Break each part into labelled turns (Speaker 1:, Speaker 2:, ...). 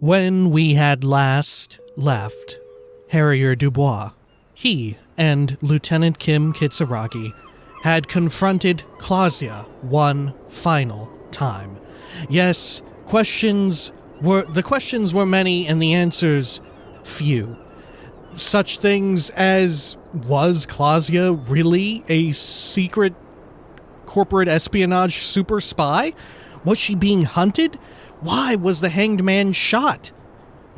Speaker 1: When we had last left Harrier Dubois, he and Lieutenant Kim Kitsuragi had confronted Clausia one final time. Yes, the questions were many and the answers few. Such things as, was Clausia really a secret corporate espionage super spy? Was she being hunted? Why was the hanged man shot?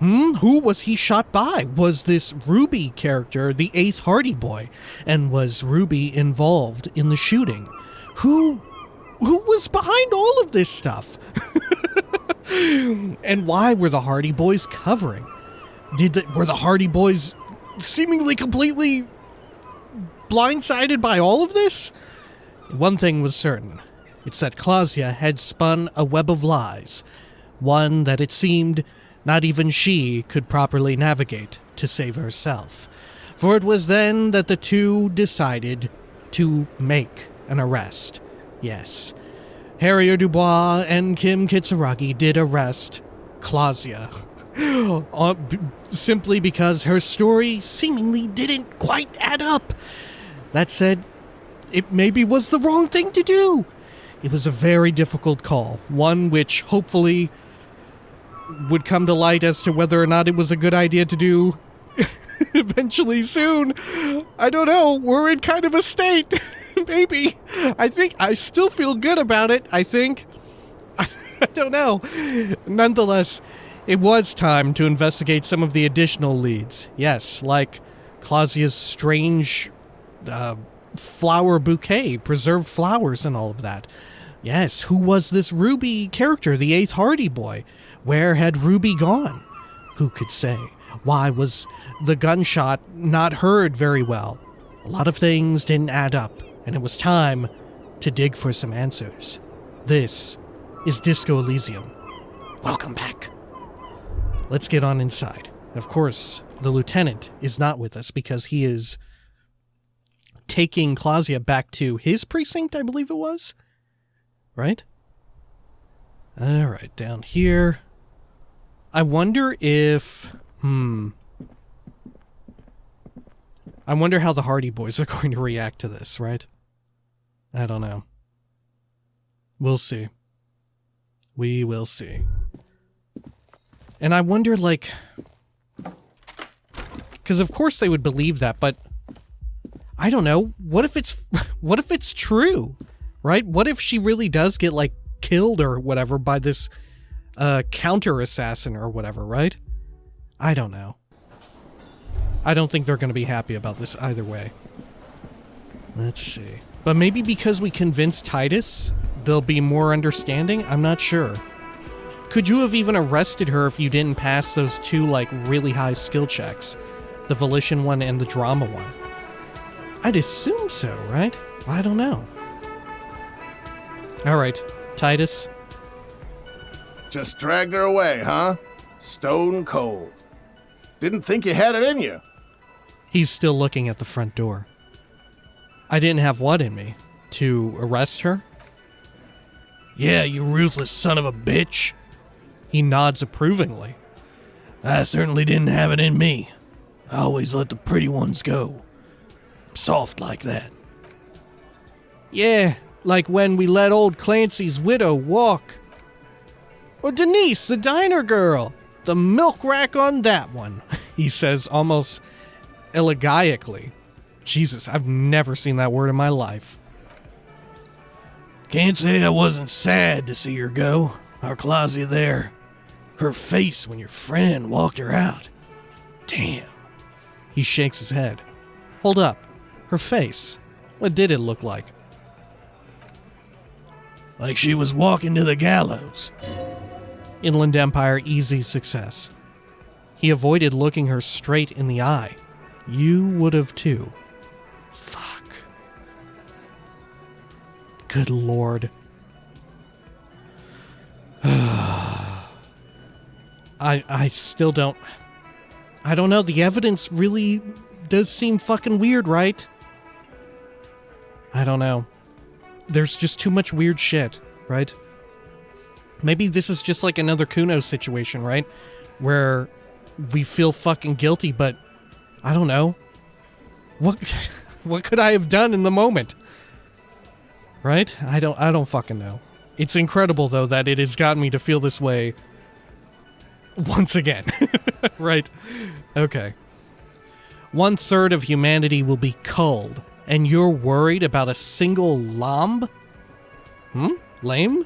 Speaker 1: Who was he shot by? Was this Ruby character the 8th Hardie Boy? And was Ruby involved in the shooting? Who was behind all of this stuff? And why were the Hardie Boys covering? Were the Hardie Boys seemingly completely blindsided by all of this? One thing was certain. It's that Clausia had spun a web of lies, one that it seemed not even she could properly navigate to save herself. For it was then that the two decided to make an arrest. Yes, Harrier Dubois and Kim Kitsuragi did arrest Clausia. Simply because her story seemingly didn't quite add up. That said, it maybe was the wrong thing to do. It was a very difficult call, one which hopefully would come to light as to whether or not it was a good idea to do eventually soon. I don't know, we're in kind of a state. Maybe. I still feel good about it, I think. I don't know. Nonetheless, it was time to investigate some of the additional leads. Yes, like Clausia's strange flower bouquet, preserved flowers and all of that. Yes, who was this Ruby character, the 8th Hardie Boy? Where had Ruby gone? Who could say? Why was the gunshot not heard very well? A lot of things didn't add up, and it was time to dig for some answers. This is Disco Elysium. Welcome back. Let's get on inside. Of course, the lieutenant is not with us because he is taking Clausia back to his precinct, I believe it was. Right? Alright, down here. I wonder if... I wonder how the Hardie Boys are going to react to this, right? I don't know. We'll see. We will see. And I wonder, like... because of course they would believe that, but... I don't know. What if it's true? Right? What if she really does get, like, killed or whatever by this counter-assassin or whatever, right? I don't know. I don't think they're going to be happy about this either way. Let's see. But maybe because we convinced Titus, they'll be more understanding? I'm not sure. Could you have even arrested her if you didn't pass those two, like, really high skill checks? The Volition one and the Drama one. I'd assume so, right? I don't know. Alright, Titus.
Speaker 2: Just dragged her away, huh? Stone cold. Didn't think you had it in you.
Speaker 1: He's still looking at the front door. I didn't have what in me? To arrest her? Yeah, you ruthless son of a bitch. He nods approvingly. I certainly didn't have it in me. I always let the pretty ones go. I'm soft like that. Yeah, like when we let old Clancy's widow walk. Or Denise, the diner girl. The milk rack on that one, he says almost elegiacally. Jesus, I've never seen that word in my life. Can't say I wasn't sad to see her go. Our Clausia there. Her face when your friend walked her out. Damn. He shakes his head. Hold up. Her face. What did it look like? Like she was walking to the gallows. Inland Empire, easy success. He avoided looking her straight in the eye. You would have too. Fuck. Good lord. I still don't... I don't know, the evidence really does seem fucking weird, right? I don't know. There's just too much weird shit, right? Maybe this is just like another Kuno situation, right? where we feel fucking guilty, but I don't know. What could I have done in the moment? Right? I don't fucking know. It's incredible, though, that it has gotten me to feel this way once again. Right? Okay. 1/3 of humanity will be culled, and you're worried about a single lamb? Lame?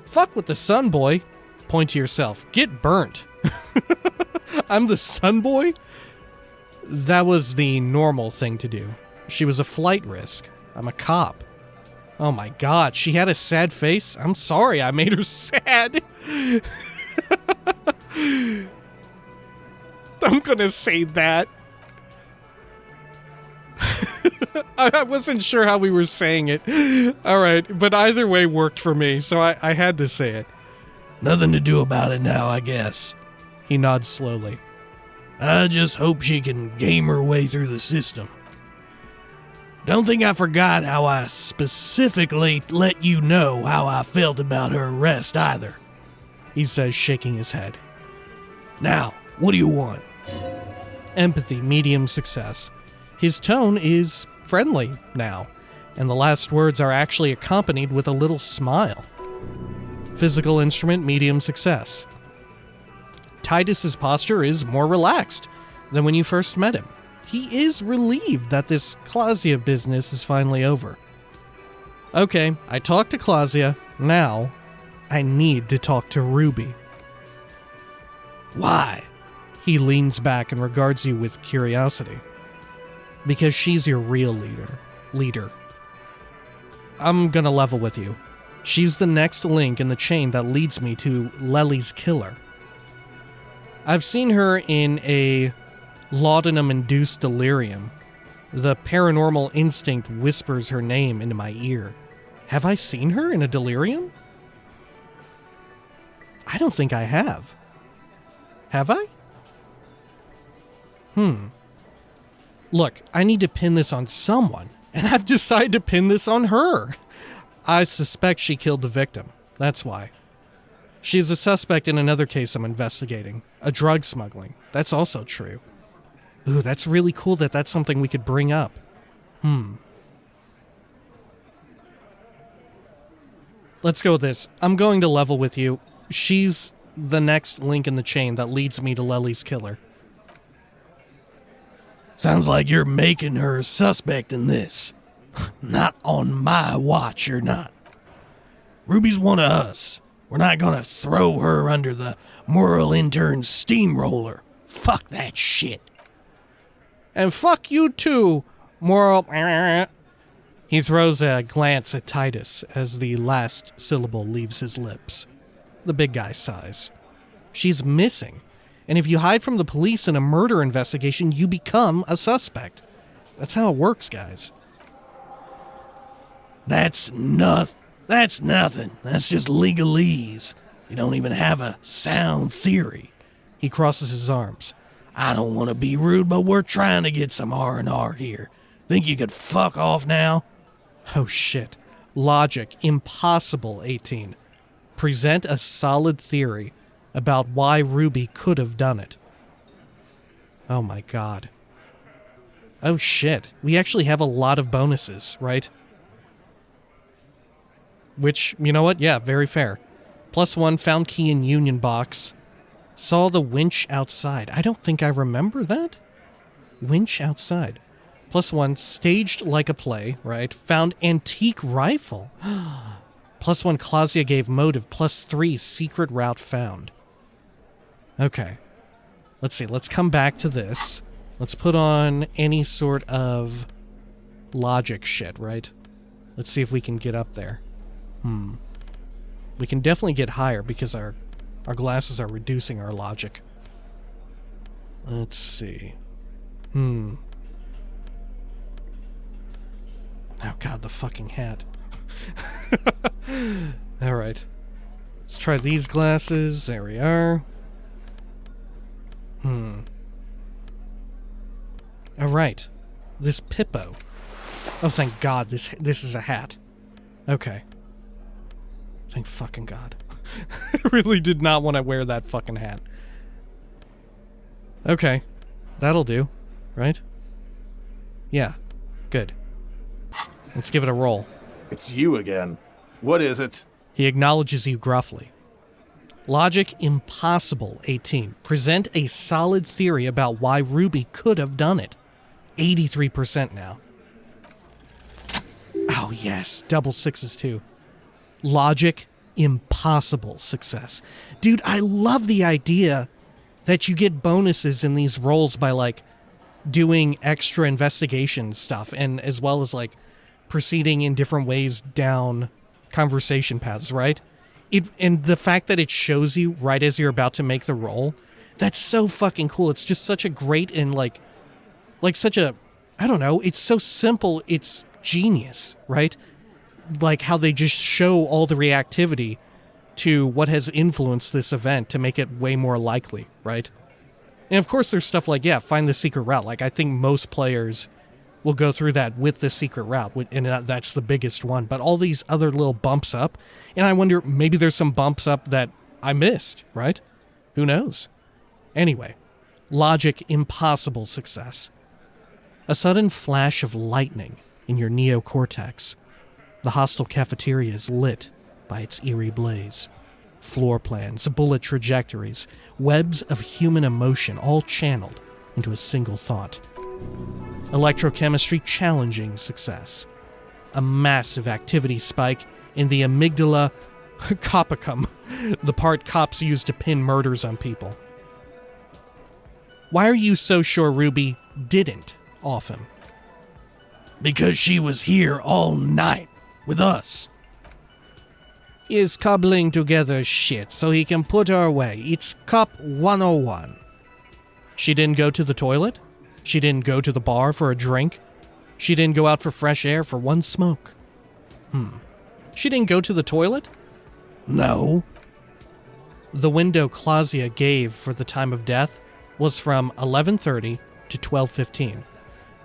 Speaker 1: Fuck with the sun, boy. Point to yourself. Get burnt. I'm the sun boy? That was the normal thing to do. She was a flight risk. I'm a cop. Oh my god, she had a sad face? I'm sorry I made her sad. I'm gonna say that. I wasn't sure how we were saying it. Alright, but either way worked for me, so I had to say it.
Speaker 3: Nothing to do about it now, I guess.
Speaker 1: He nods slowly.
Speaker 3: I just hope she can game her way through the system. Don't think I forgot how I specifically let you know how I felt about her arrest either,
Speaker 1: He says, shaking his head.
Speaker 3: Now, what do you want?
Speaker 1: Empathy, medium success. His tone is friendly now, and the last words are actually accompanied with a little smile. Physical instrument, medium success. Titus's posture is more relaxed than when you first met him. He is relieved that this Clausia business is finally over. Okay, I talked to Clausia. Now, I need to talk to Ruby.
Speaker 3: Why?
Speaker 1: He leans back and regards you with curiosity. Because she's your real leader. I'm gonna level with you. She's the next link in the chain that leads me to Lely's killer. I've seen her in a laudanum-induced delirium. The paranormal instinct whispers her name into my ear. Have I seen her in a delirium? I don't think I have. Have I? Look, I need to pin this on someone, and I've decided to pin this on her. I suspect she killed the victim. That's why. She is a suspect in another case I'm investigating. A drug smuggling. That's also true. Ooh, that's really cool that that's something we could bring up. Let's go with this. I'm going to level with you. She's the next link in the chain that leads me to Lely's killer.
Speaker 3: Sounds like you're making her a suspect in this. Not on my watch, you're not. Ruby's one of us. We're not gonna throw her under the moral intern steamroller. Fuck that shit.
Speaker 1: And fuck you too, moral... He throws a glance at Titus as the last syllable leaves his lips. The big guy sighs. She's missing. And if you hide from the police in a murder investigation, you become a suspect. That's how it works, guys.
Speaker 3: That's nothing. That's just legalese. You don't even have a sound theory.
Speaker 1: He crosses his arms.
Speaker 3: I don't want to be rude, but we're trying to get some R&R here. Think you could fuck off now?
Speaker 1: Oh shit. Logic. Impossible, 18. Present a solid theory about why Ruby could have done it. Oh my god. Oh shit. We actually have a lot of bonuses, right? Which, you know what? Yeah, very fair. +1, found key in Union box. Saw the winch outside. I don't think I remember that. Winch outside. +1, staged like a play, right? Found antique rifle. +1, Clausia gave motive. +3, secret route found. Okay. Let's see. Let's come back to this. Let's put on any sort of logic shit, right? Let's see if we can get up there. We can definitely get higher because our glasses are reducing our logic. Let's see. Oh god, the fucking hat. Alright. Let's try these glasses. There we are. Alright. This Pippo. Oh, thank god, this is a hat. Okay. Thank fucking god. I really did not want to wear that fucking hat. Okay. That'll do. Right? Yeah. Good. Let's give it a roll.
Speaker 2: It's you again. What is it?
Speaker 1: He acknowledges you gruffly. Logic impossible, 18. Present a solid theory about why Ruby could have done it. 83% now. Oh, yes. Double sixes, too. Logic impossible, success. Dude, I love the idea that you get bonuses in these rolls by, like, doing extra investigation stuff, and as well as, like, proceeding in different ways down conversation paths, right? And the fact that it shows you right as you're about to make the roll, that's so fucking cool. It's just such a great and, like such a, I don't know, it's so simple, it's genius, right? Like how they just show all the reactivity to what has influenced this event to make it way more likely, right? And of course there's stuff like, yeah, find the secret route. Like I think most players will go through that with the secret route, and that's the biggest one. But all these other little bumps up, and I wonder, maybe there's some bumps up that I missed, right? Who knows? Anyway, logic impossible success. A sudden flash of lightning in your neocortex. The hostile cafeteria is lit by its eerie blaze. Floor plans, bullet trajectories, webs of human emotion all channeled into a single thought. Electrochemistry challenging success. A massive activity spike in the amygdala copicum, the part cops use to pin murders on people. Why are you so sure Ruby didn't off him?
Speaker 3: Because she was here all night with us.
Speaker 1: He is cobbling together shit so he can put her away. It's Cop 101. She didn't go to the toilet? She didn't go to the bar for a drink? She didn't go out for fresh air for one smoke? She didn't go to the toilet?
Speaker 3: No.
Speaker 1: The window Clausia gave for the time of death was from 11:30 to 12:15.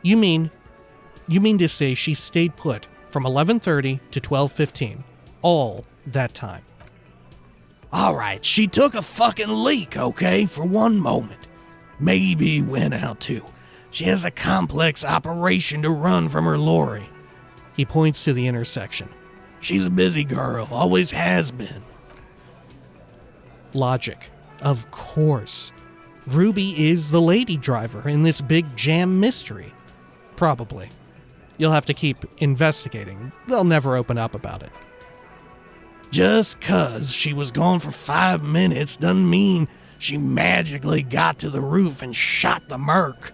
Speaker 1: You mean to say she stayed put from 11:30 to 12:15, all that time?
Speaker 3: All right, she took a fucking leak, okay, for one moment. Maybe went out too. She has a complex operation to run from her lorry.
Speaker 1: He points to the intersection.
Speaker 3: She's a busy girl, always has been.
Speaker 1: Logic. Of course. Ruby is the lady driver in this big jam mystery. Probably. You'll have to keep investigating. They'll never open up about it.
Speaker 3: Just 'cause she was gone for 5 minutes doesn't mean she magically got to the roof and shot the merc.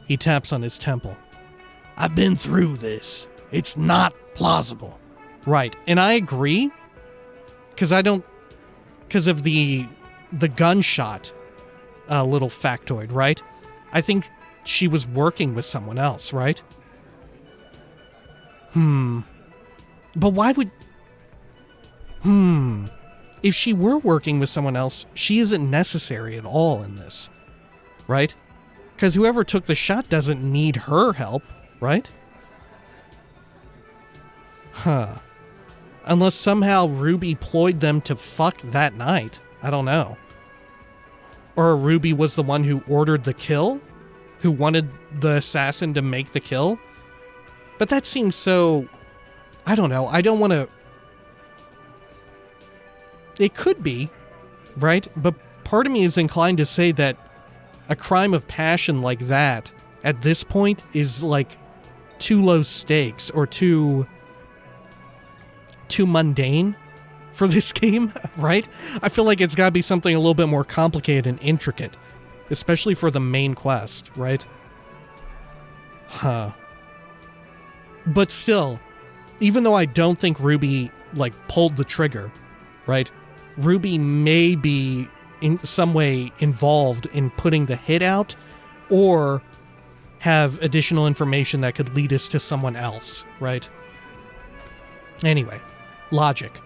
Speaker 1: He taps on his temple.
Speaker 3: I've been through this. It's not plausible.
Speaker 1: Right, and I agree, because of the gunshot little factoid, right? I think she was working with someone else, right? But why would... If she were working with someone else, she isn't necessary at all in this, right? Because whoever took the shot doesn't need her help, right? Unless somehow Ruby ployed them to fuck that night. I don't know. Or Ruby was the one who ordered the kill? Who wanted the assassin to make the kill? But that seems so... I don't know. I don't want to... It could be, right? But part of me is inclined to say that a crime of passion like that, at this point, is like too low stakes or too mundane for this game, right? I feel like it's got to be something a little bit more complicated and intricate, especially for the main quest, right? But still, even though I don't think Ruby, like, pulled the trigger, right? Ruby may be in some way involved in putting the hit out, or have additional information that could lead us to someone else, right? Anyway, logic.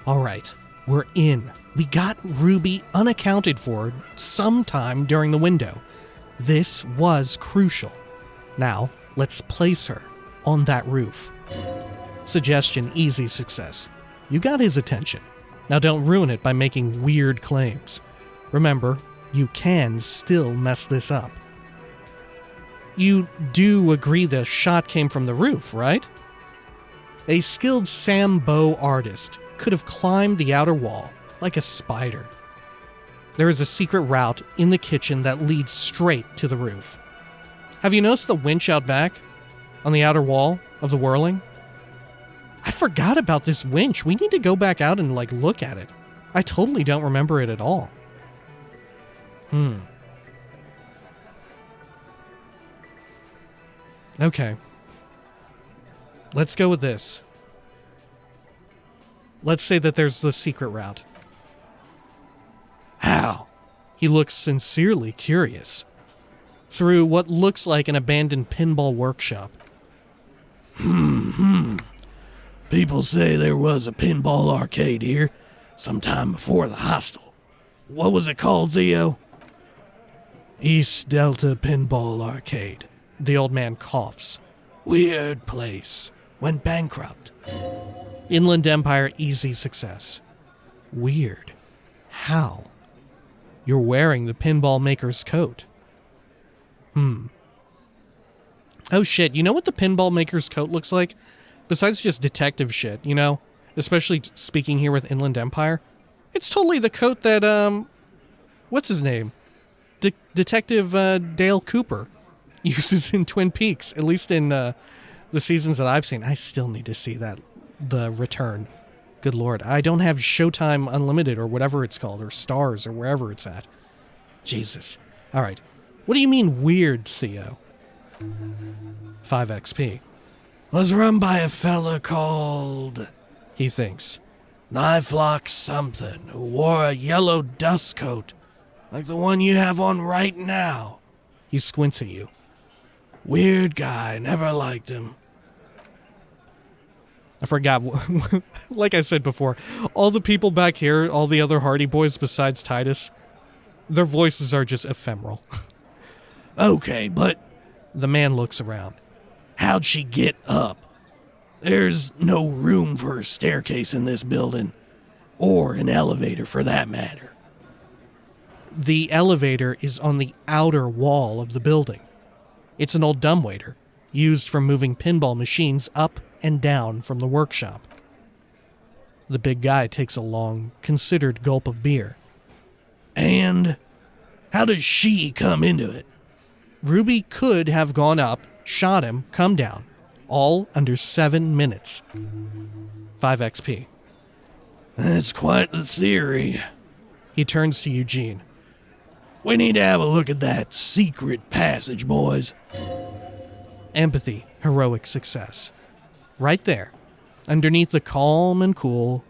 Speaker 1: Alright, we're in. We got Ruby unaccounted for sometime during the window. This was crucial. Now, let's place her on that roof. Suggestion, easy success. You got his attention. Now don't ruin it by making weird claims. Remember, you can still mess this up. You do agree the shot came from the roof, right? A skilled Sambo artist could have climbed the outer wall like a spider. There is a secret route in the kitchen that leads straight to the roof. Have you noticed the winch out back on the outer wall of the whirling? I forgot about this winch. We need to go back out and look at it. I totally don't remember it at all. Okay. Let's go with this. Let's say that there's the secret route. How? He looks sincerely curious. Through what looks like an abandoned pinball workshop.
Speaker 3: People say there was a pinball arcade here sometime before the hostel. What was it called, Theo? East Delta Pinball Arcade.
Speaker 1: The old man coughs.
Speaker 3: Weird place. Went bankrupt.
Speaker 1: Inland Empire, easy success. Weird. How? You're wearing the pinball maker's coat. Oh shit, you know what the pinball maker's coat looks like? Besides just detective shit, you know? Especially speaking here with Inland Empire. It's totally the coat that, what's his name? Detective Dale Cooper uses in Twin Peaks, at least in the seasons that I've seen. I still need to see the return. Good lord, I don't have Showtime Unlimited or whatever it's called, or Stars, or wherever it's at. Jesus. Alright. What do you mean weird, Theo? 5 XP.
Speaker 3: Was run by a fella called,
Speaker 1: He thinks.
Speaker 3: Knifelock something, who wore a yellow dust coat, like the one you have on right now.
Speaker 1: He squints at you.
Speaker 3: Weird guy, never liked him.
Speaker 1: I forgot, like I said before, all the people back here, all the other Hardie Boys besides Titus, their voices are just ephemeral.
Speaker 3: Okay, but
Speaker 1: The man looks around.
Speaker 3: how'd she get up? There's no room for a staircase in this building, or an elevator for that matter.
Speaker 1: The elevator is on the outer wall of the building. It's an old dumbwaiter, used for moving pinball machines up and down from the workshop. The big guy takes a long, considered gulp of beer.
Speaker 3: And how does she come into it?
Speaker 1: Ruby could have gone up, shot him, come down, all under 7 minutes. 5 XP.
Speaker 3: That's quite the theory.
Speaker 1: He turns to Eugene.
Speaker 3: We need to have a look at that secret passage, boys.
Speaker 1: Empathy, heroic success. Right there, underneath the calm and cool,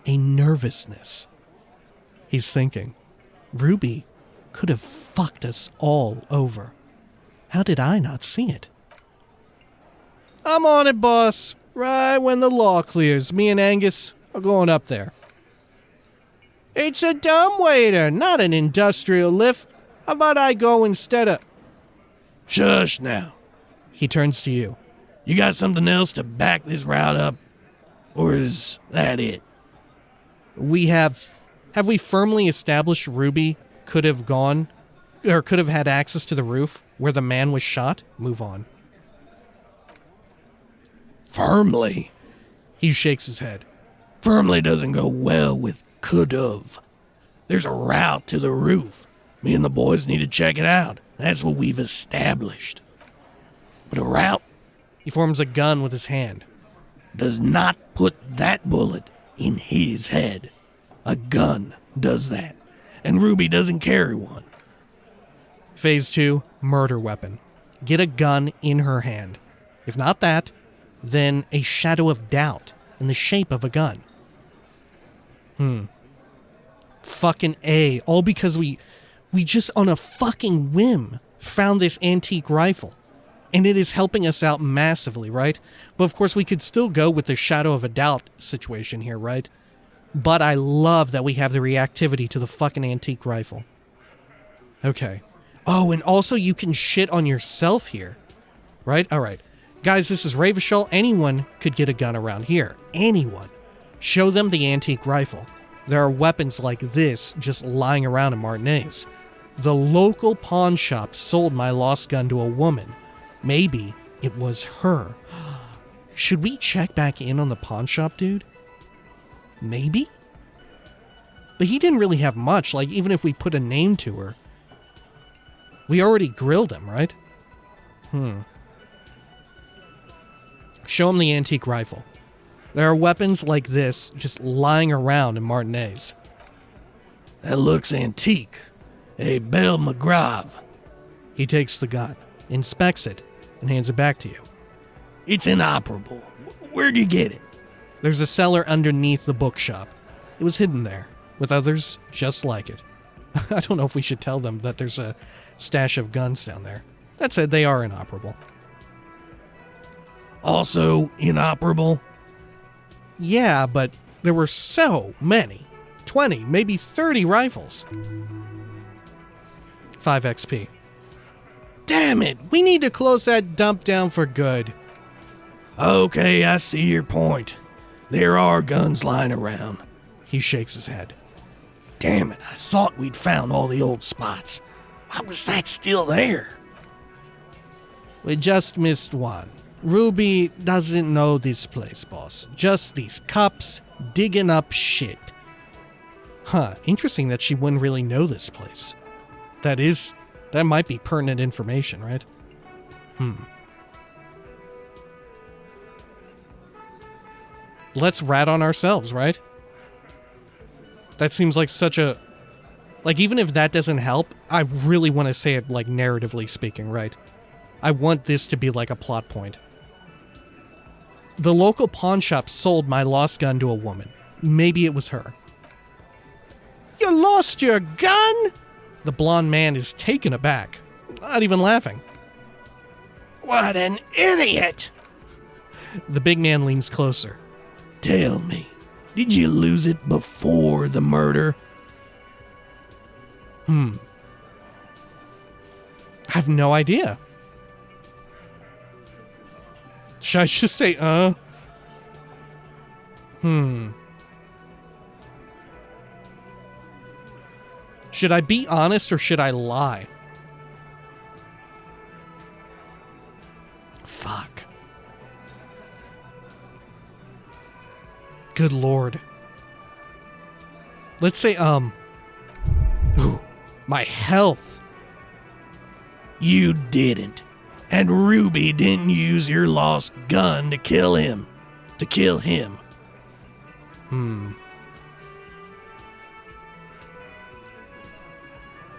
Speaker 1: a nervousness. He's thinking, Ruby could have fucked us all over. How did I not see it? I'm on it, boss. Right when the law clears, me and Angus are going up there. It's a dumbwaiter, not an industrial lift. How about I go instead of...
Speaker 3: Shush now.
Speaker 1: He turns to you.
Speaker 3: You got something else to back this route up? Or is that it?
Speaker 1: We have we firmly established Ruby could have gone, or could have had access to the roof where the man was shot? Move on.
Speaker 3: Firmly?
Speaker 1: He shakes his head.
Speaker 3: Firmly doesn't go well with could've. There's a route to the roof. Me and the boys need to check it out. That's what we've established. But a route
Speaker 1: He forms a gun with his hand.
Speaker 3: does not put that bullet in his head. A gun does that. And Ruby doesn't carry one.
Speaker 1: Phase 2, murder weapon. Get a gun in her hand. If not that, then a shadow of doubt in the shape of a gun. Fucking A. All because we just on a fucking whim found this antique rifle. And it is helping us out massively, right? But of course we could still go with the shadow of a doubt situation here, right? But I love that we have the reactivity to the fucking antique rifle. Okay. Oh, and also you can shit on yourself here. Right? Alright. Guys, this is Revachol. Anyone could get a gun around here. Anyone. Show them the antique rifle. There are weapons like this just lying around in Martinez. The local pawn shop sold my lost gun to a woman. Maybe it was her. Should we check back in on the pawn shop dude? Maybe? But he didn't really have much, like even if we put a name to her. We already grilled him, right? Show him the antique rifle. There are weapons like this just lying around in Martinez.
Speaker 3: That looks antique. A Belle McGraw.
Speaker 1: He takes the gun, inspects it, and hands it back to you.
Speaker 3: It's inoperable. Where'd you get it?
Speaker 1: There's a cellar underneath the bookshop. It was hidden there, with others just like it. I don't know if we should tell them that there's a stash of guns down there. That said, they are inoperable.
Speaker 3: Also inoperable?
Speaker 1: Yeah, but there were so many. 20, maybe 30 rifles. 5 XP. Damn it! We need to close that dump down for good.
Speaker 3: Okay, I see your point. There are guns lying around.
Speaker 1: He shakes his head.
Speaker 3: Damn it, I thought we'd found all the old spots. Why was that still there?
Speaker 1: We just missed one. Ruby doesn't know this place, boss. Just these cops digging up shit. Huh, interesting that she wouldn't really know this place. That might be pertinent information, right? Let's rat on ourselves, right? That seems like such a... Like, even if that doesn't help, I really want to say it, like, narratively speaking, right? I want this to be like a plot point. The local pawn shop sold my lost gun to a woman. Maybe it was her. You lost your gun? The blonde man is taken aback. Not even laughing.
Speaker 3: What an idiot!
Speaker 1: The big man leans closer.
Speaker 3: Tell me, did you lose it before the murder?
Speaker 1: I have no idea. Should I just say, Should I be honest or should I lie? Fuck. Good lord. Let's say, ooh, my health.
Speaker 3: You didn't. And Ruby didn't use your lost gun to kill him.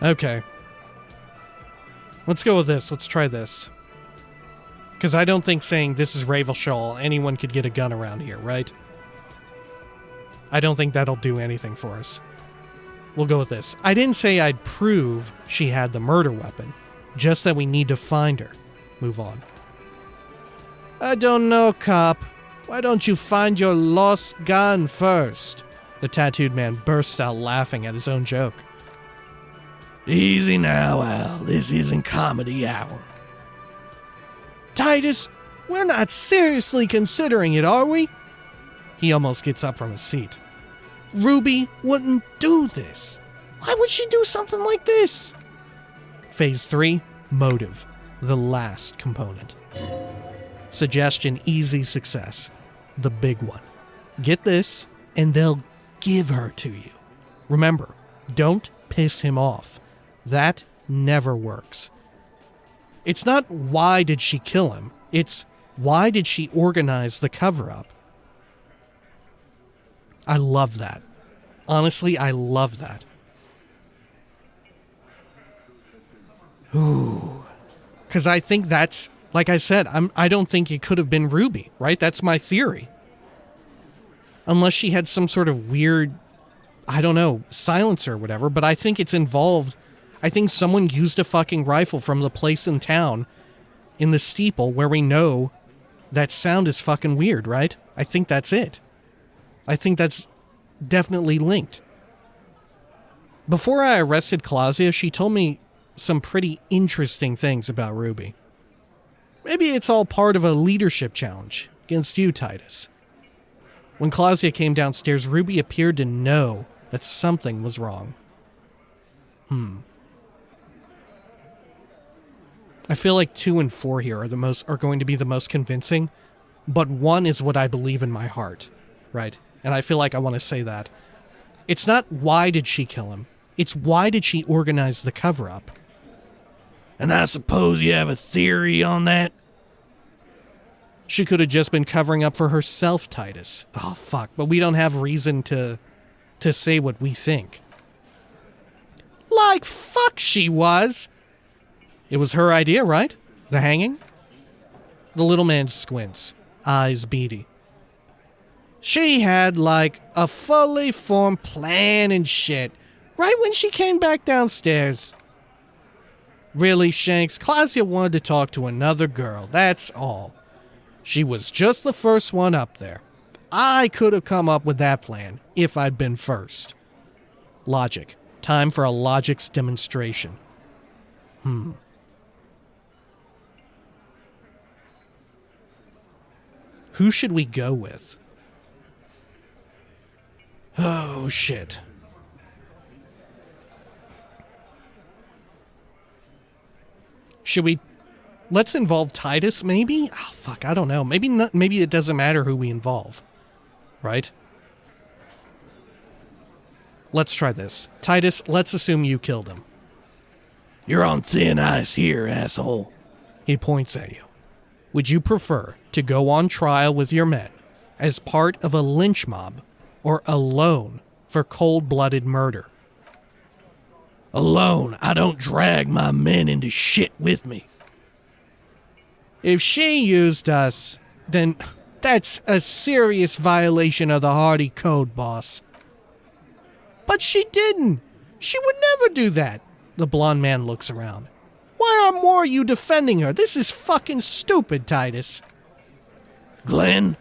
Speaker 1: Okay. Let's go with this. Let's try this. Because I don't think saying this is Revachol, anyone could get a gun around here, right? I don't think that'll do anything for us. We'll go with this. I didn't say I'd prove she had the murder weapon, just that we need to find her. Move on. I don't know, cop. Why don't you find your lost gun first? The tattooed man bursts out laughing at his own joke.
Speaker 3: Easy now, Al. This isn't comedy hour.
Speaker 1: Titus, we're not seriously considering it, are we? He almost gets up from his seat. Ruby wouldn't do this. Why would she do something like this? Phase 3, motive. The last component. Suggestion, easy success. The big one. Get this, and they'll give her to you. Remember, don't piss him off. That never works. It's not why did she kill him, it's why did she organize the cover-up. I love that. Honestly, I love that. Ooh. Because I think that's, like I said, I don't think it could have been Ruby, right? That's my theory. Unless she had some sort of weird, I don't know, silencer or whatever, but I think it's involved. I think someone used a fucking rifle from the place in town in the steeple where we know that sound is fucking weird, right? I think that's it. I think that's definitely linked. Before I arrested Claudia, she told me some pretty interesting things about Ruby. Maybe it's all part of a leadership challenge against you, Titus. When Claudia came downstairs, Ruby appeared to know that something was wrong. I feel like 2 and 4 here are going to be the most convincing, but 1 is what I believe in my heart, right? And I feel like I want to say that. It's not why did she kill him, it's why did she organize the cover-up?
Speaker 3: And I suppose you have a theory on that?
Speaker 1: She could have just been covering up for herself, Titus. Oh, fuck, but we don't have reason to say what we think. Like fuck she was! It was her idea, right? The hanging? The little man squints, eyes beady. She had, like, a fully formed plan and shit, right when she came back downstairs. Really, Shanks, Claudia wanted to talk to another girl, that's all. She was just the first one up there. I could have come up with that plan if I'd been first. Logic. Time for a logics demonstration. Who should we go with? Oh, shit. Should we... Let's involve Titus, maybe? Oh, fuck, I don't know. Maybe not, maybe it doesn't matter who we involve. Right? Let's try this. Titus, let's assume you killed him.
Speaker 3: You're on thin ice here, asshole.
Speaker 1: He points at you. Would you prefer to go on trial with your men as part of a lynch mob or alone for cold-blooded murder?
Speaker 3: Alone, I don't drag my men into shit with me.
Speaker 1: If she used us, then that's a serious violation of the Hardie Code, boss. But she didn't. She would never do that. The blonde man looks around. Why are more of you defending her? This is fucking stupid, Titus.
Speaker 3: Glenn?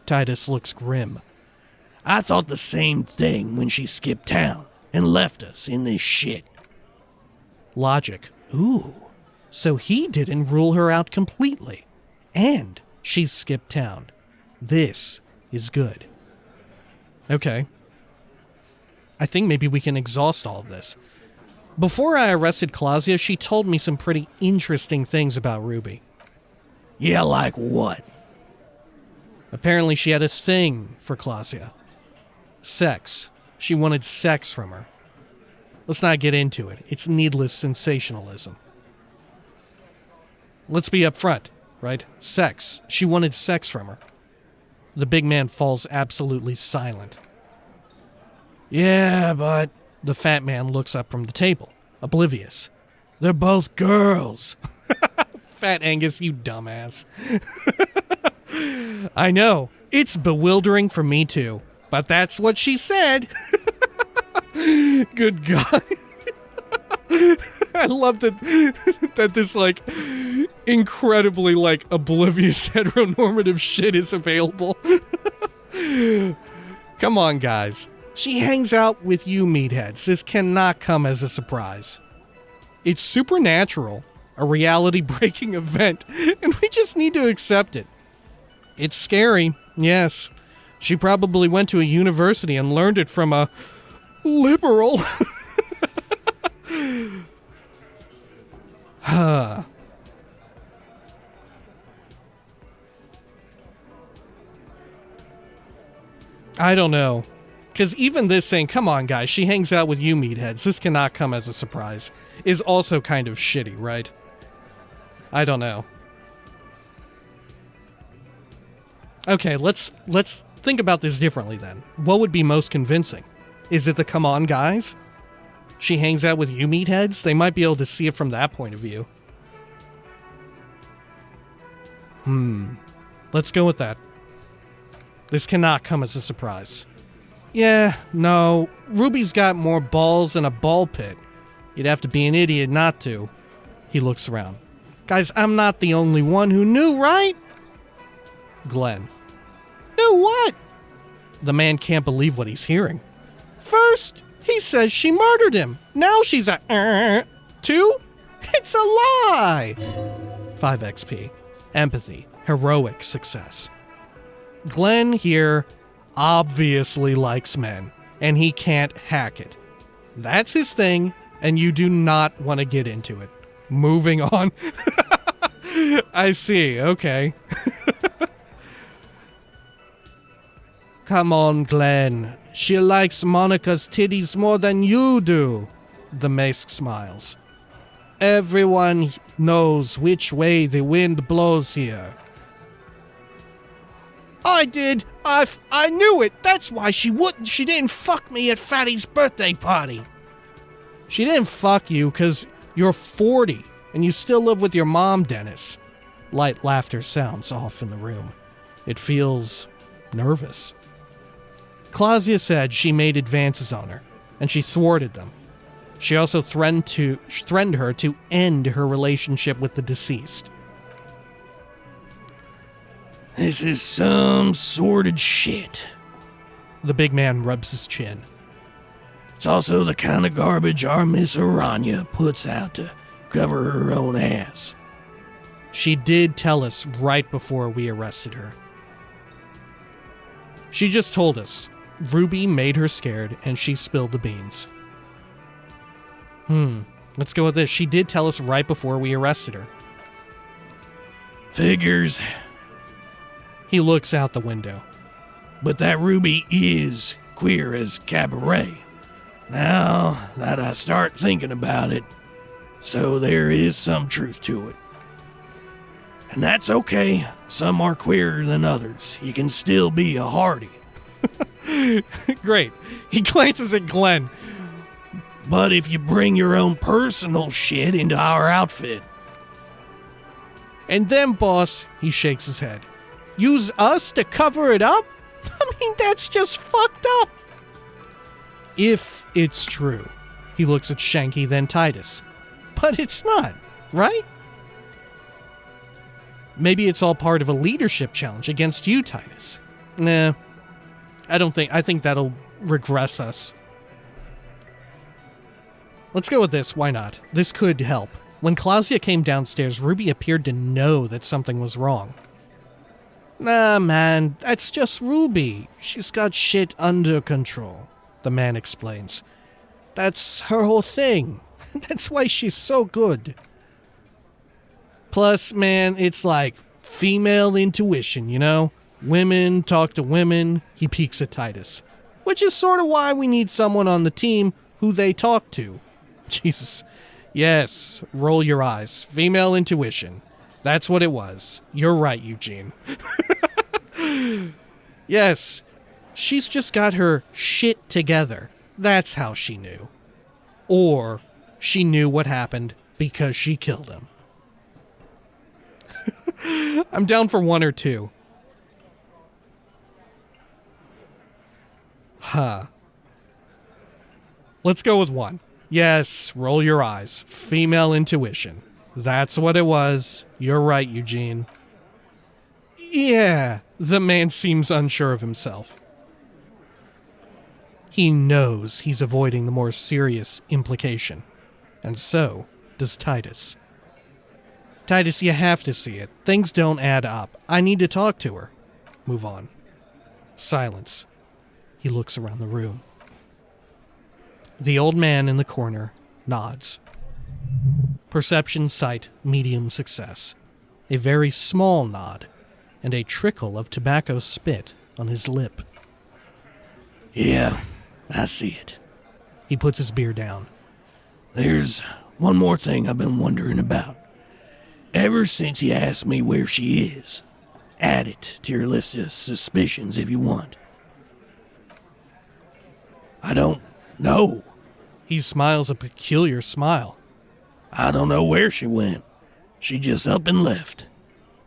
Speaker 1: Titus looks grim.
Speaker 3: I thought the same thing when she skipped town and left us in this shit.
Speaker 1: Logic. Ooh. So he didn't rule her out completely. And she's skipped town. This is good. Okay. I think maybe we can exhaust all of this. Before I arrested Claudia, she told me some pretty interesting things about Ruby.
Speaker 3: Yeah, like what?
Speaker 1: Apparently she had a thing for Claudia. Sex. She wanted sex from her. Let's not get into it. It's needless sensationalism. Let's be upfront, right? Sex. She wanted sex from her. The big man falls absolutely silent.
Speaker 3: Yeah, but...
Speaker 1: The fat man looks up from the table, oblivious.
Speaker 3: They're both girls.
Speaker 1: Fat Angus, you dumbass. I know. It's bewildering for me too. But that's what she said. Good God. I love that this, like, incredibly, like, oblivious heteronormative shit is available. Come on, guys. She hangs out with you meatheads. This cannot come as a surprise. It's supernatural, a reality-breaking event, and we just need to accept it. It's scary, yes. She probably went to a university and learned it from a liberal. I don't know. Because even this saying, come on guys, she hangs out with you meatheads, this cannot come as a surprise, is also kind of shitty, right? I don't know. Okay, let's think about this differently then. What would be most convincing? Is it the come on guys? She hangs out with you meatheads? They might be able to see it from that point of view. Let's go with that. This cannot come as a surprise. Yeah, no, Ruby's got more balls than a ball pit. You'd have to be an idiot not to. He looks around. Guys, I'm not the only one who knew, right? Glenn. Knew what? The man can't believe what he's hearing. First, he says she murdered him. Now she's a 2? It's a lie! 5 XP. Empathy. Heroic success. Glenn here obviously likes men. and he can't hack it. That's his thing, and you do not want to get into it. Moving on. I see, okay. Come on, Glenn. She likes Monica's titties more than you do. The mask smiles. Everyone knows which way the wind blows here. I did. I knew it. That's why she didn't fuck me at Fatty's birthday party. She didn't fuck you because you're 40 and you still live with your mom, Dennis. Light laughter sounds off in the room. It feels nervous. Claudia said she made advances on her, and she thwarted them. She also threatened her to end her relationship with the deceased.
Speaker 3: This is some sordid shit.
Speaker 1: The big man rubs his chin.
Speaker 3: It's also the kind of garbage our Miss Aranya puts out to cover her own ass.
Speaker 1: She did tell us right before we arrested her. She just told us. Ruby made her scared, and she spilled the beans. Let's go with this. She did tell us right before we arrested her.
Speaker 3: Figures.
Speaker 1: He looks out the window.
Speaker 3: But that Ruby is queer as cabaret. Now that I start thinking about it, so there is some truth to it. And that's okay. Some are queerer than others. You can still be a Hardie.
Speaker 1: Great. He glances at Glenn.
Speaker 3: But if you bring your own personal shit into our outfit.
Speaker 1: And then, boss, he shakes his head. Use us to cover it up? I mean, that's just fucked up. If it's true. He looks at Shanky, then Titus. But it's not, right? Maybe it's all part of a leadership challenge against you, Titus. Nah. I think that'll regress us. Let's go with this, why not? This could help. When Claudia came downstairs, Ruby appeared to know that something was wrong. Nah, man, that's just Ruby. She's got shit under control, the man explains. That's her whole thing. That's why she's so good. Plus, man, it's like female intuition, you know? Women talk to women. He peeks at Titus. Which is sort of why we need someone on the team who they talk to. Jesus. Yes, roll your eyes. Female intuition. That's what it was. You're right, Eugene. Yes, she's just got her shit together. That's how she knew. Or she knew what happened because she killed him. I'm down for one or two. Let's go with one. Yes, roll your eyes. Female intuition. That's what it was. You're right, Eugene. Yeah, the man seems unsure of himself. He knows he's avoiding the more serious implication. And so does Titus. Titus, you have to see it. Things don't add up. I need to talk to her. Move on. Silence. He looks around the room. The old man in the corner nods. Perception, sight, medium success. A very small nod, and a trickle of tobacco spit on his lip.
Speaker 3: Yeah, I see it.
Speaker 1: He puts his beer down.
Speaker 3: There's one more thing I've been wondering about. Ever since you asked me where she is, add it to your list of suspicions if you want. I don't know.
Speaker 1: He smiles a peculiar smile.
Speaker 3: I don't know where she went. She just up and left.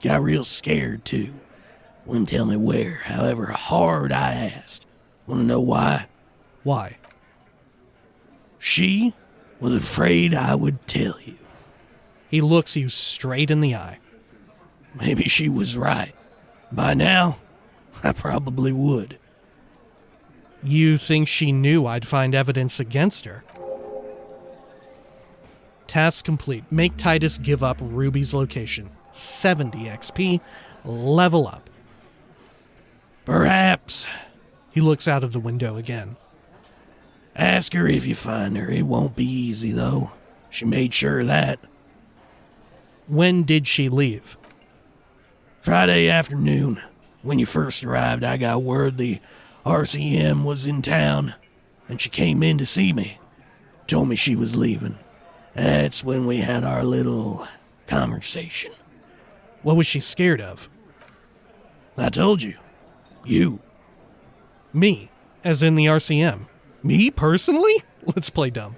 Speaker 3: Got real scared, too. Wouldn't tell me where, however hard I asked. Want to know why?
Speaker 1: Why?
Speaker 3: She was afraid I would tell you.
Speaker 1: He looks you straight in the eye.
Speaker 3: Maybe she was right. By now, I probably would.
Speaker 1: You think she knew I'd find evidence against her? Task complete. Make Titus give up Ruby's location. 70 XP. Level up.
Speaker 3: Perhaps.
Speaker 1: He looks out of the window again.
Speaker 3: Ask her if you find her. It won't be easy, though. She made sure of that.
Speaker 1: When did she leave?
Speaker 3: Friday afternoon. When you first arrived, I got word the RCM was in town, and she came in to see me. Told me she was leaving. That's when we had our little conversation.
Speaker 1: What was she scared of?
Speaker 3: I told you. You.
Speaker 1: Me, as in the RCM. Me personally? Let's play dumb.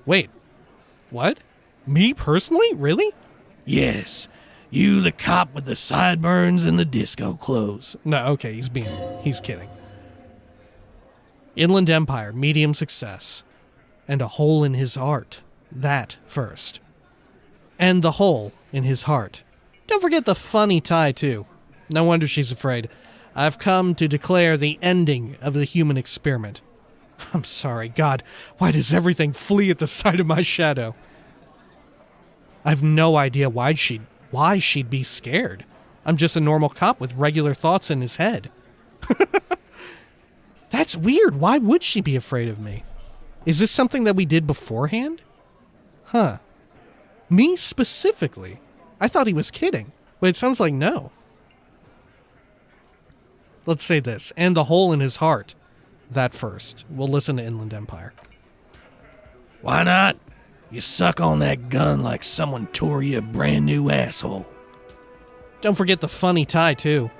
Speaker 1: Wait, what? Me personally? Really?
Speaker 3: Yes. You, the cop with the sideburns and the disco clothes.
Speaker 1: No, okay, he's kidding. Inland Empire, medium success. And a hole in his heart. That first. And the hole in his heart. Don't forget the funny tie, too. No wonder she's afraid. I've come to declare the ending of the human experiment. I'm sorry, God, why does everything flee at the sight of my shadow? I've no idea why she'd be scared. I'm just a normal cop with regular thoughts in his head. That's weird. Why would she be afraid of me? Is this something that we did beforehand? Huh. Me specifically? I thought he was kidding, but it sounds like no. Let's say this, and the hole in his heart. That first. We'll listen to Inland Empire.
Speaker 3: Why not? You suck on that gun like someone tore you a brand new asshole.
Speaker 1: Don't forget the funny tie, too.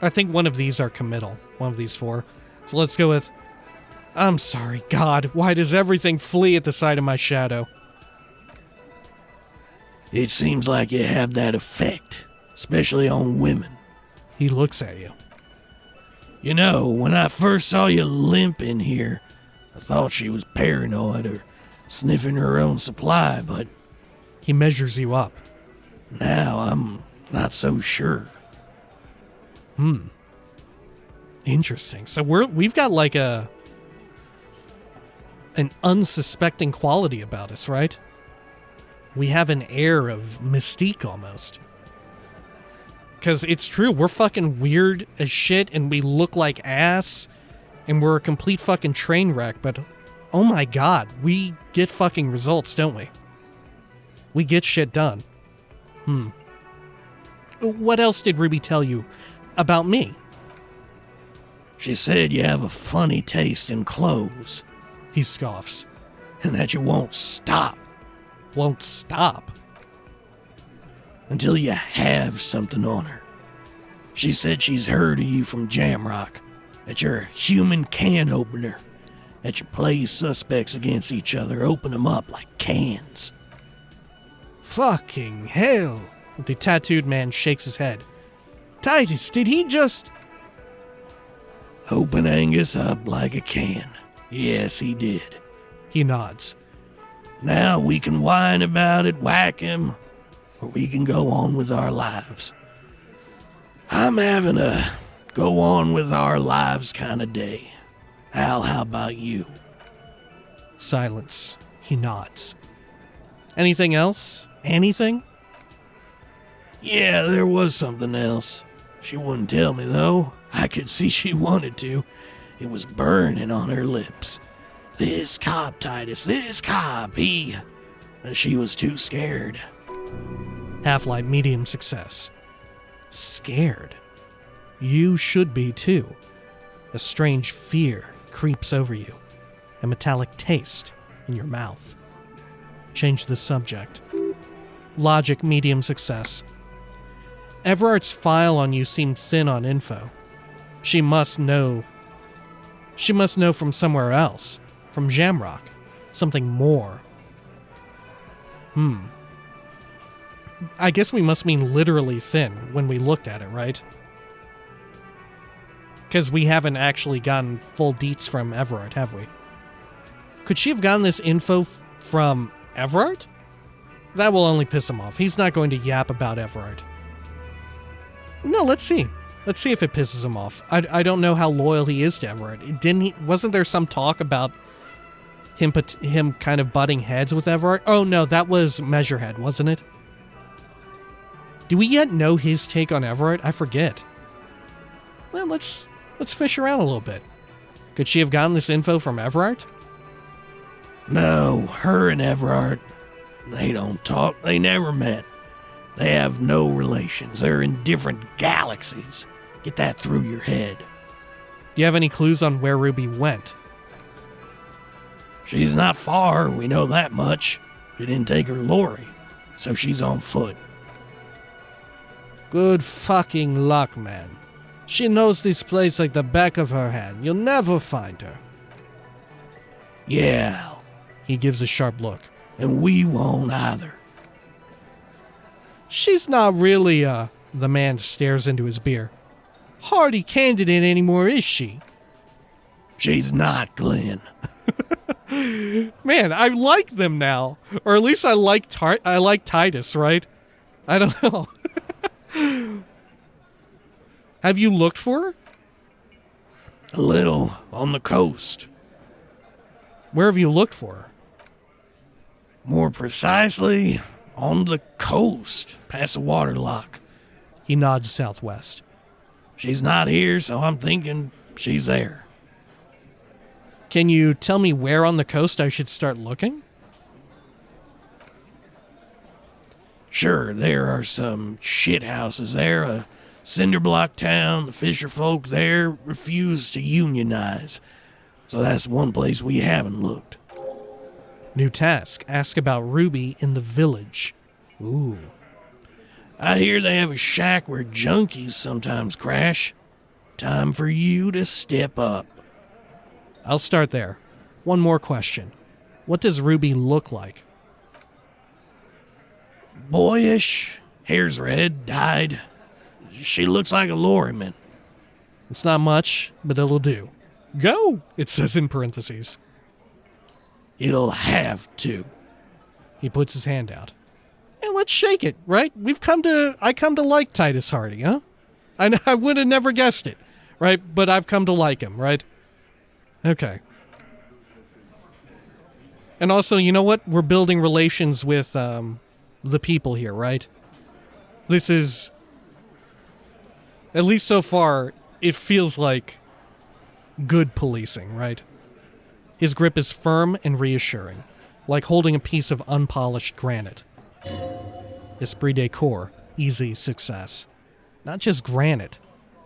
Speaker 1: I think one of these are committal. One of these four. So let's go with... I'm sorry, God, why does everything flee at the sight of my shadow?
Speaker 3: It seems like you have that effect, especially on women.
Speaker 1: He looks at you.
Speaker 3: You know, when I first saw you limp in here, I thought she was paranoid or sniffing her own supply, but
Speaker 1: He measures you up.
Speaker 3: now I'm not so sure.
Speaker 1: Interesting. So we've got like an unsuspecting quality about us, right? We have an air of mystique almost. Because it's true, we're fucking weird as shit and we look like ass and we're a complete fucking train wreck, but oh my God, we get fucking results, don't we? We get shit done. What else did Ruby tell you about me?
Speaker 3: She said you have a funny taste in clothes,
Speaker 1: He scoffs.
Speaker 3: and that you won't stop
Speaker 1: Won't stop.
Speaker 3: until you have something on her. She said she's heard of you from Jamrock, that you're a human can opener, that you play suspects against each other, open them up like cans.
Speaker 1: Fucking hell. The tattooed man shakes his head. Titus, did he just...
Speaker 3: Open Angus up like a can. Yes, he did.
Speaker 1: He nods.
Speaker 3: Now we can whine about it, whack him, or we can go on with our lives. I'm having a go on with our lives kind of day. Al, how about you?
Speaker 1: Silence. He nods. Anything else? Anything?
Speaker 3: Yeah, there was something else. She wouldn't tell me, though. I could see she wanted to. It was burning on her lips. This cop, Titus, this cop, she was too scared.
Speaker 1: Half-life medium success. Scared. You should be too. A strange fear creeps over you. A metallic taste in your mouth. Change the subject. Logic medium success. Everart's file on you seemed thin on info. She must know from somewhere else. From Jamrock. Something more. I guess we must mean literally thin when we looked at it, right? Because we haven't actually gotten full deets from Everard, have we? Could she have gotten this info from Everard? That will only piss him off. He's not going to yap about Everard. No, let's see. Let's see if it pisses him off. I don't know how loyal he is to Everard. Wasn't there some talk about him kind of butting heads with Everard? Oh no, that was Measurehead, wasn't it? Do we yet know his take on Everard? I forget. Well, let's fish around a little bit. Could she have gotten this info from Everard?
Speaker 3: No, her and Everard, they don't talk. They never met. They have no relations. They're in different galaxies. Get that through your head.
Speaker 1: Do you have any clues on where Ruby went?
Speaker 3: She's not far, we know that much. She didn't take her lorry, so she's on foot.
Speaker 1: Good fucking luck, man. She knows this place like the back of her hand. You'll never find her.
Speaker 3: Yeah,
Speaker 1: He gives a sharp look.
Speaker 3: and we won't either.
Speaker 1: She's not really, The man stares into his beer. Hardie candidate anymore, is she?
Speaker 3: She's not, Glenn.
Speaker 1: Man, I like them now. Or at least I like Titus, right? I don't know. Have you looked for her?
Speaker 3: A little on the coast.
Speaker 1: Where have you looked for her?
Speaker 3: More precisely, on the coast, past the water lock.
Speaker 1: He nods southwest.
Speaker 3: She's not here, so I'm thinking she's there.
Speaker 1: Can you tell me where on the coast I should start looking?
Speaker 3: Sure, there are some shit houses there, a cinder block town. The fisher folk there refuse to unionize, so that's one place we haven't looked.
Speaker 1: New task. Ask about Ruby in the village. Ooh.
Speaker 3: I hear they have a shack where junkies sometimes crash. Time for you to step up.
Speaker 1: I'll start there. One more question. What does Ruby look like?
Speaker 3: Boyish, hair's red, dyed. She looks like a lorryman.
Speaker 1: It's not much, but it'll do. Go, it says in parentheses.
Speaker 3: It'll have to.
Speaker 1: He puts his hand out. And let's shake it, right? I come to like Titus Hardie, huh? I would have never guessed it, right? But I've come to like him, right? Okay. And also, you know what? We're building relations with the people here, right? This is, at least so far, it feels like good policing, right? His grip is firm and reassuring, like holding a piece of unpolished granite. Esprit de corps, easy success. Not just granite.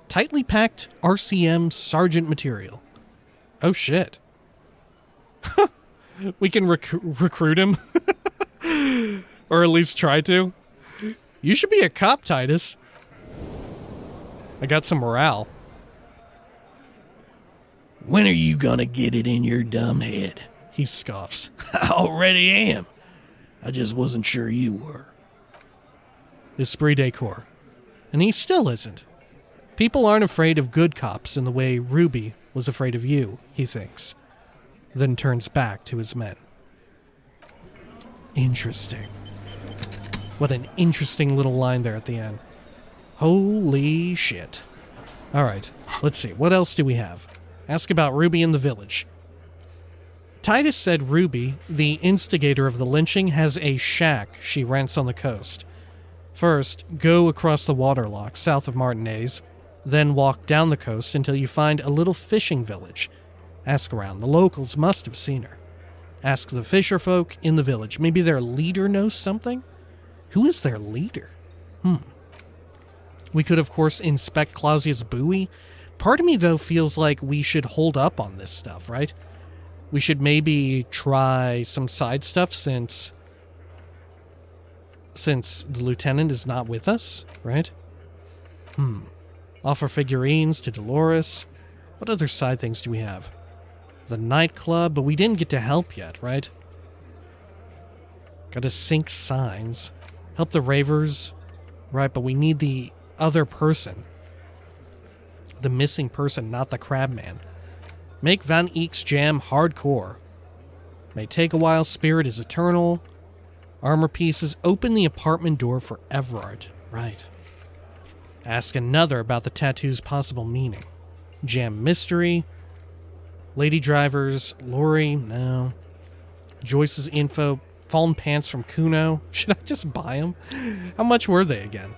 Speaker 1: Tightly packed RCM sergeant material. Oh shit. We can recruit him. Or at least try to. You should be a cop, Titus. I got some morale.
Speaker 3: When are you gonna get it in your dumb head?
Speaker 1: He scoffs.
Speaker 3: I already am. I just wasn't sure you were.
Speaker 1: Esprit de corps. And he still isn't. People aren't afraid of good cops in the way Ruby was afraid of you, he thinks. Then turns back to his men. Interesting. What an interesting little line there at the end. Holy shit. Alright, let's see. What else do we have? Ask about Ruby in the village. Titus said Ruby, the instigator of the lynching, has a shack she rents on the coast. First, go across the waterlock south of Martinez, then walk down the coast until you find a little fishing village. Ask around. The locals must have seen her. Ask the fisher folk in the village. Maybe their leader knows something? Who is their leader? We could, of course, inspect Clausia's buoy. Part of me, though, feels like we should hold up on this stuff, right? We should maybe try some side stuff since the lieutenant is not with us, right? Offer figurines to Dolores. What other side things do we have? The nightclub, but we didn't get to help yet, right? Gotta sync signs. Help the ravers. Right, but we need the other person. The missing person, not the crabman. Make Van Eek's jam hardcore. May take a while, spirit is eternal. Armor pieces, open the apartment door for Everard. Right. Ask another about the tattoo's possible meaning. Jam mystery. Lady drivers, Lori, no. Joyce's info, fallen pants from Kuno. Should I just buy them? How much were they again?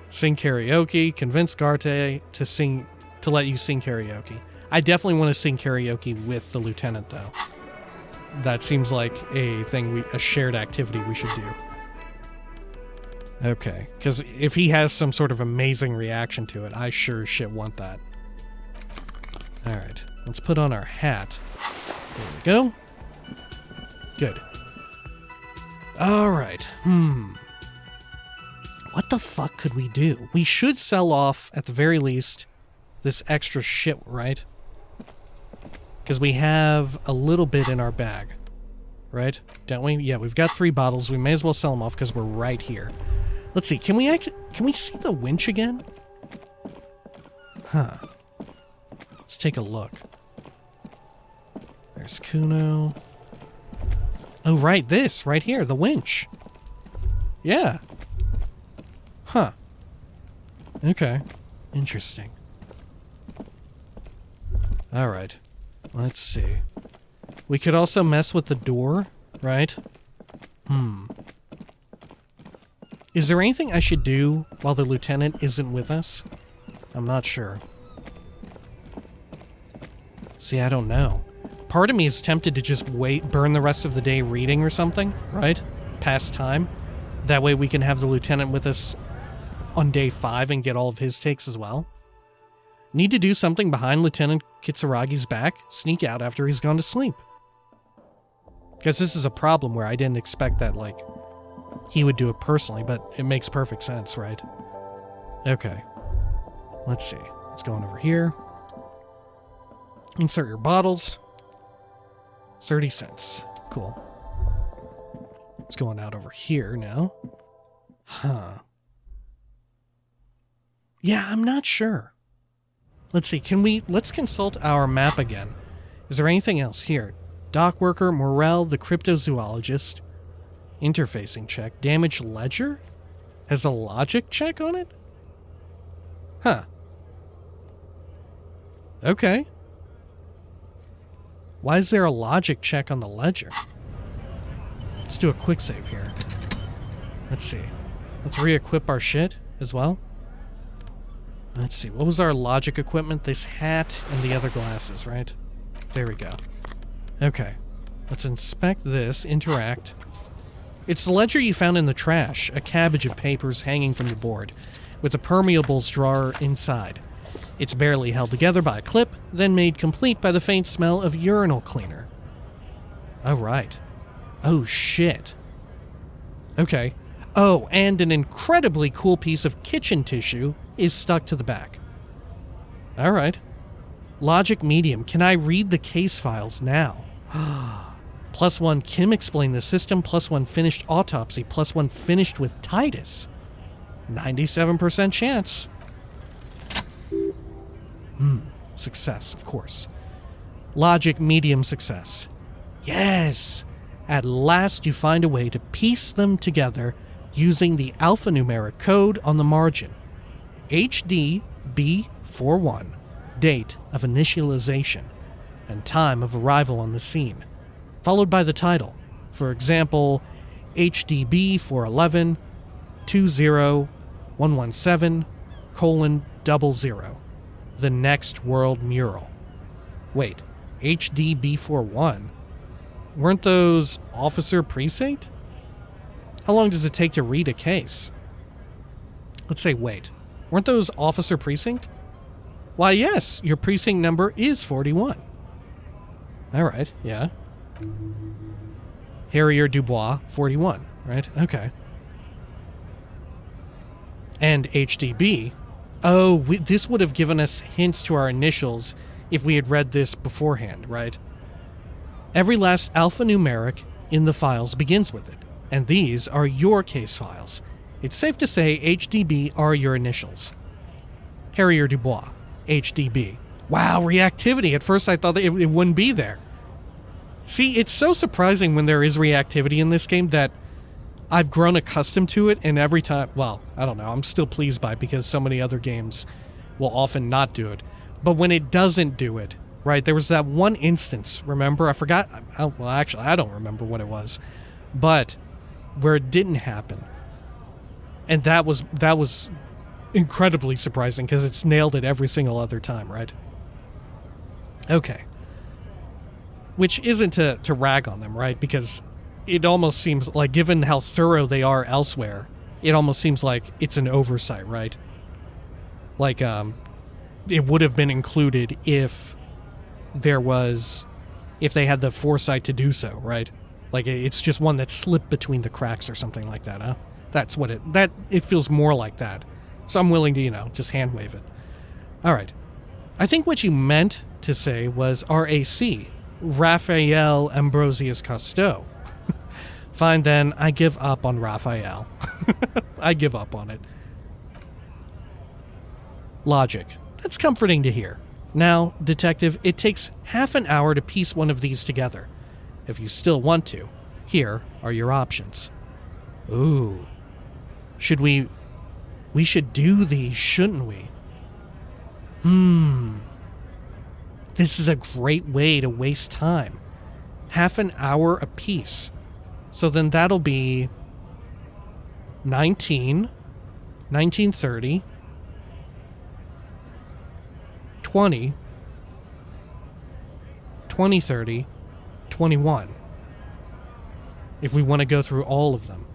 Speaker 1: Sing karaoke, convince Garte to to let you sing karaoke. I definitely want to sing karaoke with the lieutenant, though. That seems like a shared activity we should do. Okay, because if he has some sort of amazing reaction to it, I sure as shit want that. Alright, let's put on our hat. There we go. Good. Alright, What the fuck could we do? We should sell off, at the very least, this extra shit, right? Because we have a little bit in our bag. Right? Don't we? Yeah, we've got 3 bottles. We may as well sell them off because we're right here. Let's see, can we see the winch again? Huh. Let's take a look. There's Kuno. Oh, right, this, right here, the winch. Yeah. Huh. Okay. Interesting. Alright. Let's see. We could also mess with the door, right? Is there anything I should do while the lieutenant isn't with us? I'm not sure. See, I don't know. Part of me is tempted to just burn the rest of the day reading or something, right? Past time. That way we can have the lieutenant with us on day 5 and get all of his takes as well. Need to do something behind Lieutenant Kitsuragi's back, sneak out after he's gone to sleep. Because this is a problem where I didn't expect that, like, he would do it personally, but it makes perfect sense, right? Okay. Let's see. Let's go on over here. Insert your bottles. 30 cents. Cool. Let's go on out over here now. Huh. Yeah, I'm not sure. Let's see, let's consult our map again. Is there anything else here? Dock worker, morale, the cryptozoologist. Interfacing check. Damage ledger? Has a logic check on it? Huh. Okay. Why is there a logic check on the ledger? Let's do a quick save here. Let's see. Let's re-equip our shit as well. Let's see. What was our logic equipment? This hat and the other glasses, right? There we go. Okay. Let's inspect this. Interact. It's the ledger you found in the trash, a cabbage of papers hanging from the board, with a permeables drawer inside. It's barely held together by a clip, then made complete by the faint smell of urinal cleaner. Oh, right. Oh, shit. Okay. Oh, and an incredibly cool piece of kitchen tissue is stuck to the back. All right. Logic medium. Can I read the case files now? +1 Kim explained the system, +1 finished autopsy, +1 finished with Titus. 97% chance. Success, of course. Logic medium success. Yes! At last you find a way to piece them together using the alphanumeric code on the margin. HDB41, date of initialization, and time of arrival on the scene, followed by the title. For example, HDB411 20117:00, the next world mural. Wait, HDB41? Weren't those officer precinct? How long does it take to read a case? Let's say wait. Weren't those officer precinct? Why, yes, your precinct number is 41. Alright, yeah. Harrier Dubois, 41, right? Okay. And HDB. Oh, this would have given us hints to our initials if we had read this beforehand, right? Every last alphanumeric in the files begins with it, and these are your case files. It's safe to say HDB are your initials. Harrier Dubois, HDB. Wow, reactivity. At first I thought that it wouldn't be there. See, it's so surprising when there is reactivity in this game that I've grown accustomed to it, and every time, well, I don't know, I'm still pleased by it because so many other games will often not do it. But when it doesn't do it, right, there was that one instance, remember? I forgot, well, actually, I don't remember what it was, but where it didn't happen. And it incredibly surprising because it's nailed it every single other time, right? Okay. Which isn't to rag on them, right? Because it almost seems like, given how thorough they are elsewhere, it almost seems like it's an oversight, right? Like, it would have been included if they had the foresight to do so, right? Like, it's just one that slipped between the cracks or something like that, huh? That's what it feels more like that. So I'm willing to, just hand wave it. All right. I think what you meant to say was RAC, Raphael Ambrosius Cousteau. Fine then, I give up on Raphael. I give up on it. Logic. That's comforting to hear. Now, detective, it takes half an hour to piece one of these together. If you still want to, here are your options. Ooh. We should do these, shouldn't we? This is a great way to waste time. Half an hour apiece. So then that'll be 1930, 20, 2030, 21. If we want to go through all of them.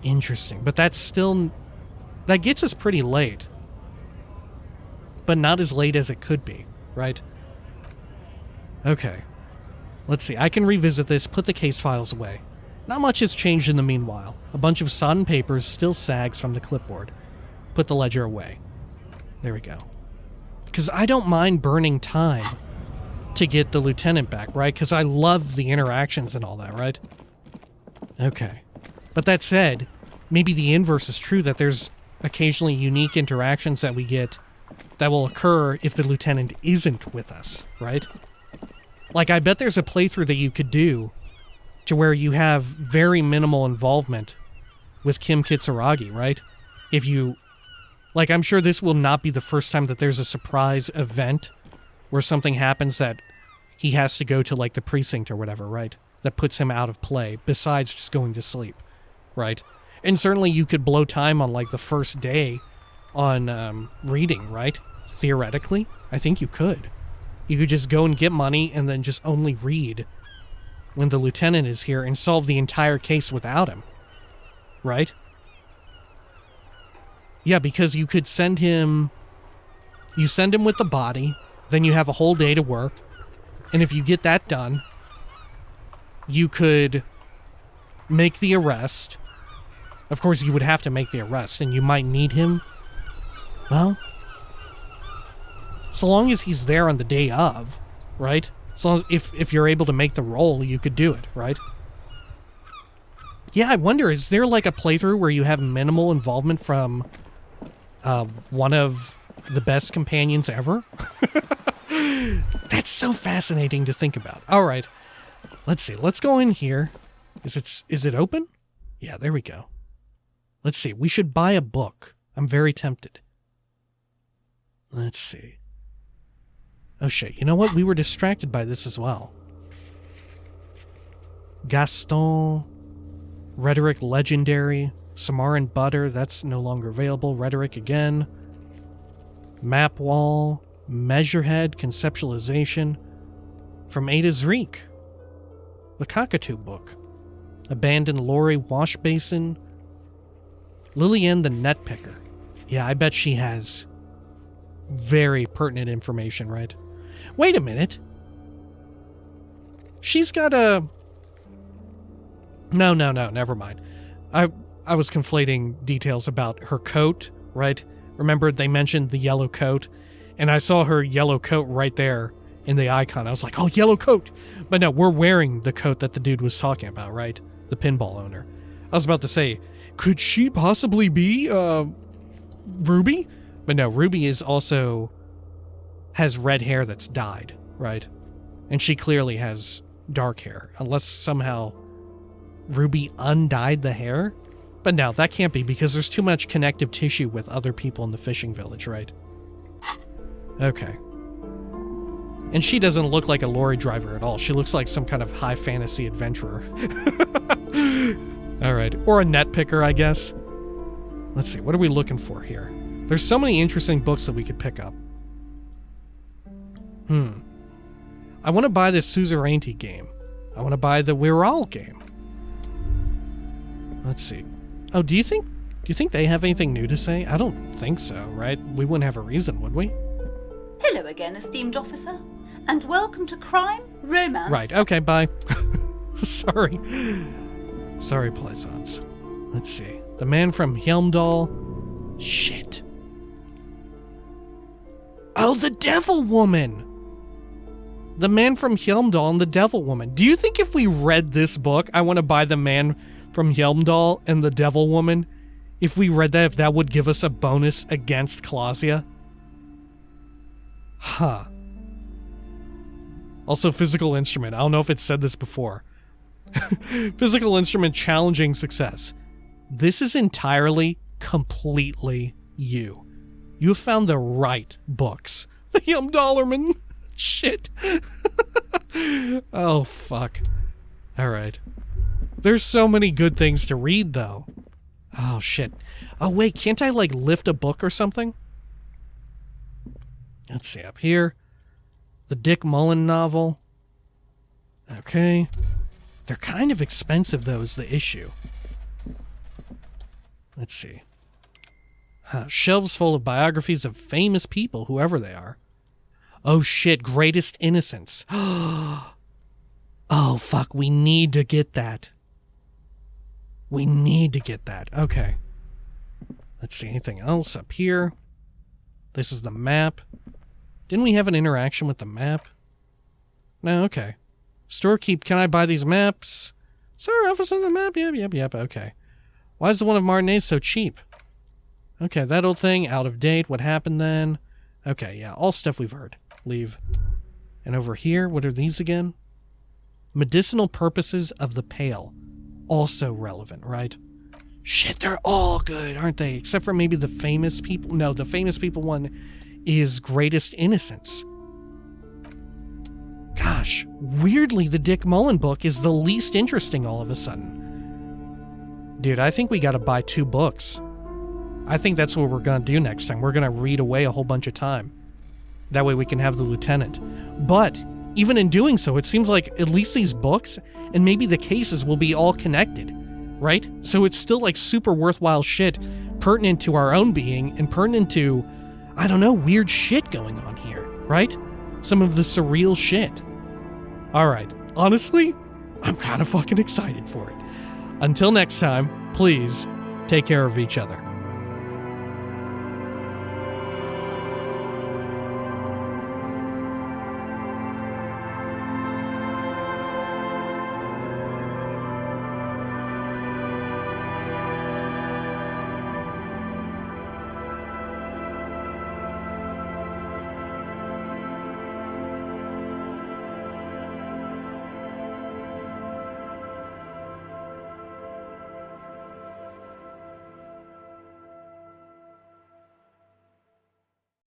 Speaker 1: Interesting. But that gets us pretty late. But not as late as it could be, right? Okay. Let's see. I can revisit this, put the case files away. Not much has changed in the meanwhile. A bunch of sodden papers still sags from the clipboard. Put the ledger away. There we go. Because I don't mind burning time to get the lieutenant back, right? Because I love the interactions and all that, right? Okay. But that said, maybe the inverse is true, that there's occasionally unique interactions that we get that will occur if the lieutenant isn't with us, right? Like, I bet there's a playthrough that you could do to where you have very minimal involvement with Kim Kitsuragi, right? If you... Like, I'm sure this will not be the first time that there's a surprise event where something happens that he has to go to, like, the precinct or whatever, right? That puts him out of play, besides just going to sleep, right? And certainly you could blow time on, like, the first day on reading, right? Theoretically, I think you could. You could just go and get money and then just only read when the lieutenant is here and solve the entire case without him, right? Yeah, because you could send him... You send him with the body, then you have a whole day to work, and if you get that done, you could make the arrest. Of course, you would have to make the arrest, and you might need him. Well, so long as he's there on the day of, right? As long as if you're able to make the roll, you could do it, right? Yeah, I wonder, is there like a playthrough where you have minimal involvement from one of the best companions ever? That's so fascinating to think about. All right, let's see. Let's go in here. Is it open? Yeah, there we go. Let's see. We should buy a book. I'm very tempted. Let's see. Oh shit, you know what? We were distracted by this as well. Gaston, Rhetoric Legendary, Samaran Butter, that's no longer available. Rhetoric again. Map Wall, Measurehead, Conceptualization. From A to Zreek. The Cockatoo Book. Abandoned Lorry Wash Basin. Lillian the Net Picker. Yeah, I bet she has very pertinent information, right? Wait a minute. She's got a... No, never mind. I was conflating details about her coat, right? Remember they mentioned the yellow coat, and I saw her yellow coat right there in the icon. I was like, oh, yellow coat! But no, we're wearing the coat that the dude was talking about, right? The pinball owner. I was about to say, could she possibly be, Ruby? But no, Ruby has red hair that's dyed, right? And she clearly has dark hair, unless somehow Ruby undyed the hair? But no, that can't be, because there's too much connective tissue with other people in the fishing village, right? Okay. And she doesn't look like a lorry driver at all. She looks like some kind of high fantasy adventurer. Alright, or a net picker, I guess. Let's see, what are we looking for here? There's so many interesting books that we could pick up. I want to buy the Suzerainty game. I want to buy the Revachol game. Let's see. Oh, do you think they have anything new to say? I don't think so, right? We wouldn't have a reason, would we?
Speaker 4: Hello again, esteemed officer, and welcome to Crime, Romance...
Speaker 1: Right, okay, bye. Sorry. Sorry, Plaisance. Let's see. The man from Helmdall. Shit. Oh, the Devil Woman! The Man from Helmdall and the Devil Woman. Do you think if we read this book, I want to buy The Man from Helmdall and the Devil Woman? If we read that, if that would give us a bonus against Clausia? Huh. Also, Physical Instrument. I don't know if it said this before. Physical Instrument challenging success. This is entirely, completely you. You have found the right books. The Helmdallerman. Shit. Oh, fuck. Alright. There's so many good things to read, though. Oh, shit. Oh, wait, can't I, like, lift a book or something? Let's see, up here. The Dick Mullen novel. Okay. They're kind of expensive, though, is the issue. Let's see. Shelves full of biographies of famous people, whoever they are. Oh shit, Greatest Innocence. Oh fuck, we need to get that. We need to get that. Okay. Let's see, anything else up here? This is the map. Didn't we have an interaction with the map? No, okay. Storekeep, can I buy these maps? Sir, office on the map? Yep, okay. Why is the one of Martinez so cheap? Okay, that old thing, out of date, what happened then? Okay, yeah, all stuff we've heard. Leave. And over here, what are these again? Medicinal purposes of the pale. Also relevant, right? Shit, they're all good, aren't they? Except for maybe the famous people. No, the famous people one is Greatest Innocence. Gosh, weirdly, the Dick Mullen book is the least interesting all of a sudden. Dude, I think we gotta buy 2 books. I think that's what we're gonna do next time. We're gonna read away a whole bunch of time. That way we can have the lieutenant. But, even in doing so, it seems like at least these books, and maybe the cases, will be all connected, right? So it's still like super worthwhile shit, pertinent to our own being, and pertinent to, I don't know, weird shit going on here, right? Some of the surreal shit. Alright, honestly, I'm kind of fucking excited for it. Until next time, please, take care of each other.